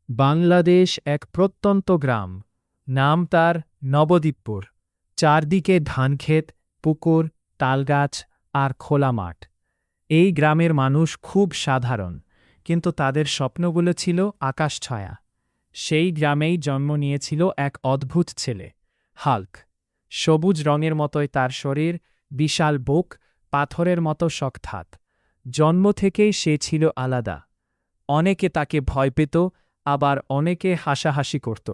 বাংলাদেশ এক প্রত্যন্ত গ্রাম। নাম তার নবদ্বীপপুর। চারদিকে ধানক্ষেত, পুকুর, তালগাছ আর খোলা মাঠ। এই গ্রামের মানুষ খুব সাধারণ, কিন্তু তাদের স্বপ্নগুলো ছিল আকাশছায়া। সেই গ্রামেই জন্ম নিয়েছিল এক অদ্ভুত ছেলে, হাল্ক। সবুজ রঙের মতোই তার শরীর, বিশাল বুক, পাথরের মতো শক্ত হাত। জন্ম থেকেই সে ছিল আলাদা। অনেকে তাকে ভয় পেত, আবার অনেকে হাসাহাসি করত।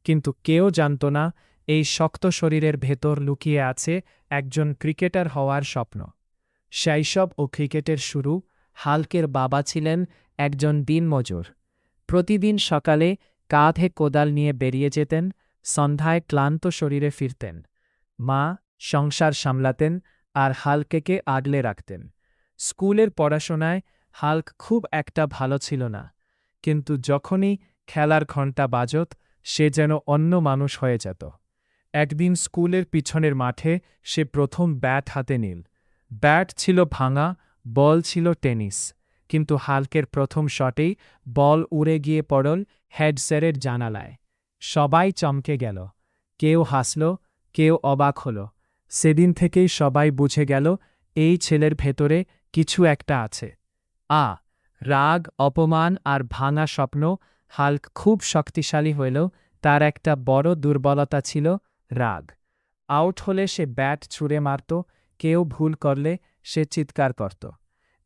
কিন্তু কেউ জানত না এই শক্ত শরীরের ভেতর লুকিয়ে আছে একজন ক্রিকেটার হওয়ার স্বপ্ন। শৈশব ও ক্রিকেটের শুরু। হাল্কের বাবা ছিলেন একজন দিনমজুর। প্রতিদিন সকালে কাঁধে কোদাল নিয়ে বেরিয়ে যেতেন, সন্ধ্যায় ক্লান্ত শরীরে ফিরতেন। মা সংসার সামলাতেন আর হাল্ককে আগলে রাখতেন। স্কুলের পড়াশোনায় হাল্ক খুব একটা ভালো ছিল না, কিন্তু যখনই খেলার ঘণ্টা বাজত সে যেন অন্য মানুষ হয়ে যেত। একদিন স্কুলের পিছনের মাঠে সে প্রথম ব্যাট হাতে নিল। ব্যাট ছিল ভাঙা, বল ছিল টেনিস, কিন্তু হাল্কের প্রথম শটেই বল উড়ে গিয়ে পড়ল হেডস্যারের জানালায়। সবাই চমকে গেল। কেউ হাসল, কেউ অবাক হল। সেদিন থেকেই সবাই বুঝে গেল এই ছেলের ভেতরে কিছু একটা আছে। রাগ, অপমান আর ভাঙা স্বপ্ন। হাল্ক খুব শক্তিশালী হলেও তার একটা বড় দুর্বলতা ছিল রাগ। আউট হলে সে ব্যাট ছুঁড়ে মারত, কেউ ভুল করলে সে চিৎকার করত।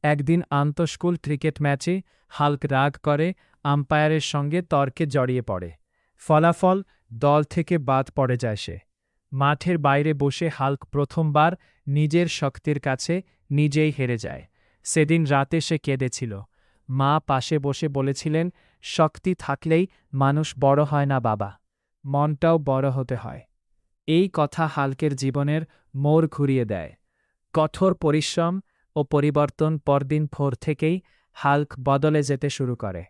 একদিন আন্তঃস্কুল ক্রিকেট ম্যাচে হাল্ক রাগ করে আম্পায়ারের সঙ্গে তর্কে জড়িয়ে পড়ে। ফলাফল, দল থেকে বাদ পড়ে যায় সে। মাঠের বাইরে বসে হাল্ক প্রথমবার নিজের শক্তির কাছে নিজেই হেরে যায়। সেদিন রাতে সে কেঁদেছিল। মা পাশে বসে বলেছিলেন, শক্তি থাকলেই মানুষ বড় হয় না বাবা, মনটাও বড় হতে হয়। এই কথা হাল্কের জীবনের মোড় ঘুরিয়ে দেয়। কঠোর পরিশ্রম ও পরিবর্তন পরদিন ভোর থেকেই হাল্ক বদলে যেতে শুরু করে।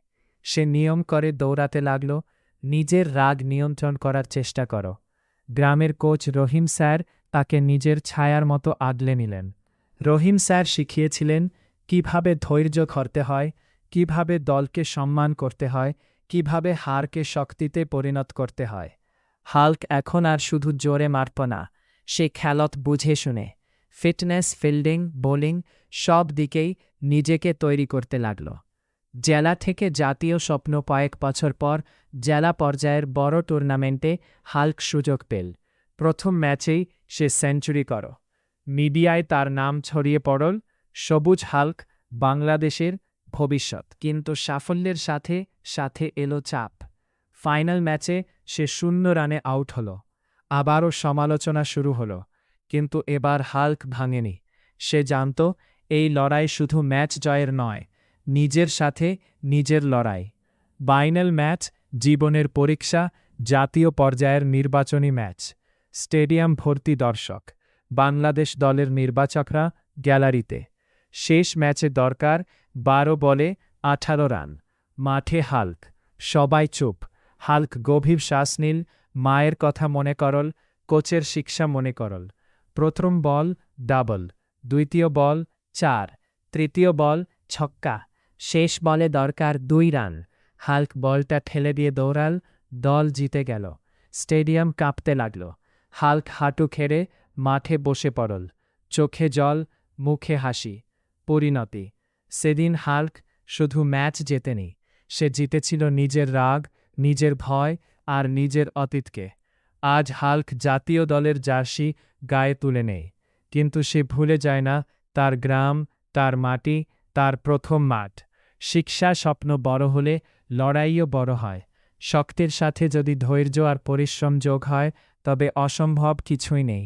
সে নিয়ম করে দৌড়াতে লাগল, নিজের রাগ নিয়ন্ত্রণ করার চেষ্টা করো। গ্রামের কোচ রহিম স্যার তাকে নিজের ছায়ার মতো আগলে নিলেন। রহিম স্যার শিখিয়েছিলেন কিভাবে ধৈর্য ধরতে হয়, কিভাবে দলকে সম্মান করতে হয়, কিভাবে হারকে শক্তিতে পরিণত করতে হয়। হাল্ক এখন আর শুধু জোরে মারত না, সে খেলত বুঝে শুনে। ফিটনেস, ফিল্ডিং, বোলিং সব দিকেই নিজেকে তৈরি করতে লাগল। জেলা থেকে জাতীয় স্বপ্ন। কয়েক বছর পর জেলা পর্যায়ের বড় টুর্নামেন্টে হাল্ক সুযোগ পেল। প্রথম ম্যাচেই সে সেঞ্চুরি করল। মিডিয়ায় তার নাম ছড়িয়ে পড়ল, সবুজ হাল্ক, বাংলাদেশের ভবিষ্যৎ। কিন্তু সাফল্যের সাথে সাথে এলো চাপ। ফাইনাল ম্যাচে সে 0 রানে আউট হল। আবারও সমালোচনা শুরু হলো, কিন্তু এবার হাল্ক ভাঙেনি। সে জানত এই লড়াই শুধু ম্যাচ জয়ের নয়, নিজের সাথে নিজের লড়াই। ফাইনাল ম্যাচ জীবনের পরীক্ষা, জাতীয় পর্যায়ের নির্বাচনী ম্যাচ। স্টেডিয়াম ভর্তি দর্শক, বাংলাদেশ দলের নির্বাচকরা গ্যালারিতে। শেষ ম্যাচে দরকার 12 বলে 18 রান। মাঠে হাল্ক, সবাই চুপ। হাল্ক গভীর শ্বাস নিল, মায়ের কথা মনে করল, কোচের শিক্ষা মনে করল। প্রথম বল ডাবল, দ্বিতীয় বল 4, তৃতীয় বল ছক্কা। শেষ বলে দরকার 2 রান। হাল্ক বলটা ঠেলে দিয়ে দৌড়াল, দল জিতে গেল। স্টেডিয়াম কাঁপতে লাগল। হাল্ক হাঁটু খেড়ে মাঠে বসে পড়ল, চোখে জল, মুখে হাসি। পরিণতি, সেদিন হাল্ক শুধু ম্যাচ জেতেনি, সে জিতেছিল নিজের রাগ, নিজের ভয় আর নিজের অতীতকে। আজ হাল্ক জাতীয় দলের জার্সি গায়ে তুলে নেয়, কিন্তু সে ভুলে যায় না তার গ্রাম, তার মাটি, তার প্রথম মাঠ। শিক্ষা, স্বপ্ন বড় হলে লড়াইও বড় হয়। শক্তির সাথে যদি ধৈর্য আর পরিশ্রম যোগ হয়, তবে অসম্ভব কিছুই নেই।